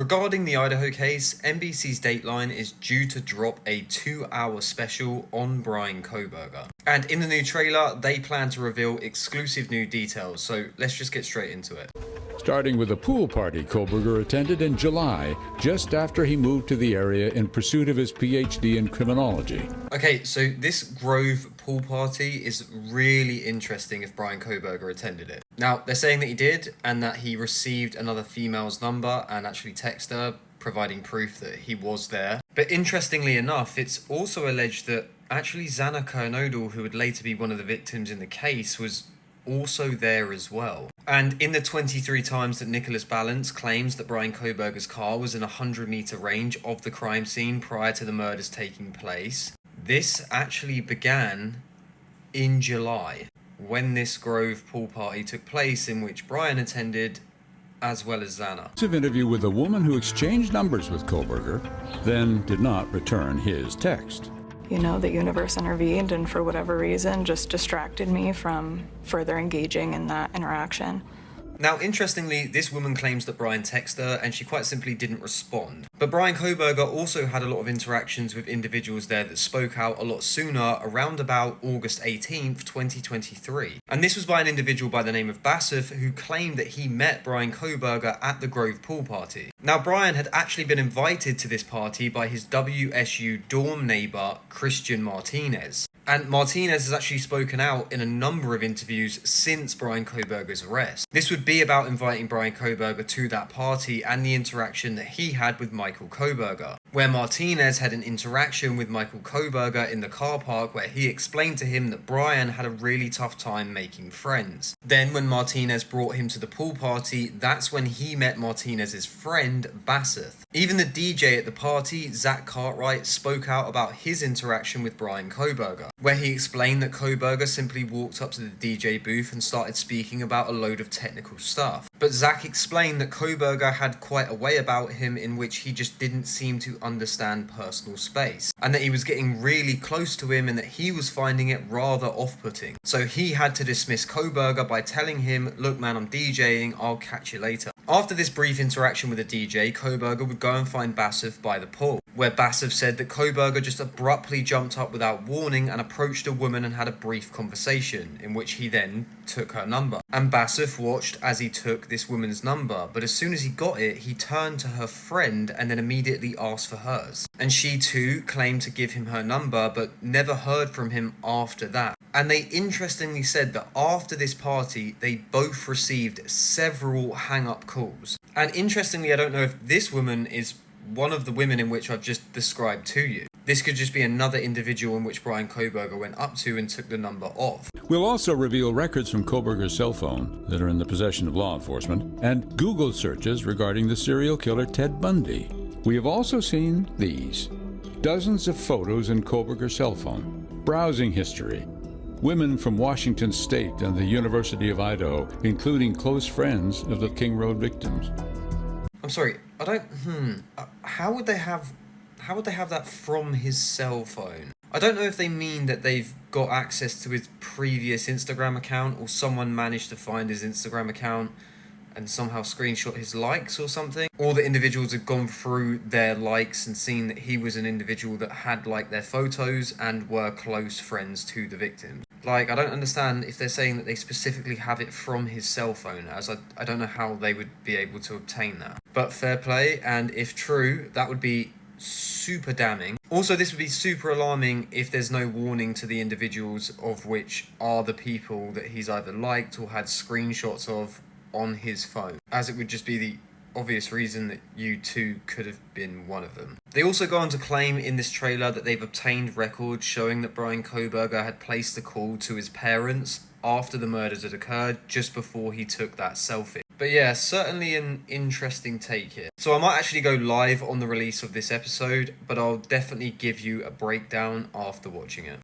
Regarding the Idaho case, NBC's Dateline is due to drop a 2-hour special on Bryan Kohberger. And in the new trailer, they plan to reveal exclusive new details, so let's just get straight into it. Starting with a pool party Kohberger attended in July, just after he moved to the area in pursuit of his PhD in criminology. Okay, so this Grove pool party is really interesting if Bryan Kohberger attended it. Now, they're saying that he did, and that he received another female's number and actually texted her, providing proof that he was there. But interestingly enough, it's also alleged that actually Xana Kernodle, who would later be one of the victims in the case, was also there as well. And in the 23 times that Nicholas Balance claims that Bryan Kohberger's car was in a 100-meter range of the crime scene prior to the murders taking place, this actually began in July, when this Grove pool party took place, in which Bryan attended, as well as Xana. An interview with a woman who exchanged numbers with Kohberger, then did not return his text. You know, the universe intervened and for whatever reason just distracted me from further engaging in that interaction. Now, interestingly, this woman claims that Bryan texted her and she quite simply didn't respond. But Bryan Kohberger also had a lot of interactions with individuals there that spoke out a lot sooner, around about August 18th, 2023. And this was by an individual by the name of Bassif, who claimed that he met Bryan Kohberger at the Grove pool party. Now, Bryan had actually been invited to this party by his WSU dorm neighbor, Christian Martinez. And Martinez has actually spoken out in a number of interviews since Bryan Kohberger's arrest. This would be about inviting Bryan Kohberger to that party and the interaction that he had with Michael Kohberger, where Martinez had an interaction with Michael Kohberger in the car park where he explained to him that Bryan had a really tough time making friends. Then when Martinez brought him to the pool party, that's when he met Martinez's friend, Bassif. Even the DJ at the party, Zach Cartwright, spoke out about his interaction with Bryan Kohberger, where he explained that Kohberger simply walked up to the DJ booth and started speaking about a load of technical stuff. But Zach explained that Kohberger had quite a way about him in which he just didn't seem to understand personal space, and that he was getting really close to him and that he was finding it rather off-putting. So he had to dismiss Kohberger by telling him, "Look man, I'm DJing, I'll catch you later." After this brief interaction with the DJ, Kohberger would go and find Bassif by the pool, where Bassif said that Kohberger just abruptly jumped up without warning and approached a woman and had a brief conversation, in which he then took her number. And Bassif watched as he took this woman's number, but as soon as he got it, he turned to her friend and then immediately asked for hers. And she too claimed to give him her number, but never heard from him after that. And they interestingly said that after this party, they both received several hang-up calls. And interestingly, I don't know if this woman is one of the women in which I've just described to you. This could just be another individual in which Bryan Kohberger went up to and took the number off. We'll also reveal records from Kohberger's cell phone that are in the possession of law enforcement, and Google searches regarding the serial killer Ted Bundy. We have also seen these: dozens of photos in Kohberger's cell phone, browsing history, women from Washington State and the University of Idaho, including close friends of the King Road victims. I'm sorry, I don't, how would they have that from his cell phone? I don't know if they mean that they've got access to his previous Instagram account, or someone managed to find his Instagram account and somehow screenshot his likes or something. Or the individuals have gone through their likes and seen that he was an individual that had liked their photos and were close friends to the victims. Like, I don't understand if they're saying that they specifically have it from his cell phone, as I don't know how they would be able to obtain that. But fair play, and if true, that would be super damning. Also, this would be super alarming if there's no warning to the individuals of which are the people that he's either liked or had screenshots of on his phone, as it would just be the obvious reason that you too could have been one of them. They also go on to claim in this trailer that they've obtained records showing that Bryan Kohberger had placed a call to his parents after the murders had occurred, just before he took that selfie. But yeah, certainly an interesting take here. So I might actually go live on the release of this episode, but I'll definitely give you a breakdown after watching it.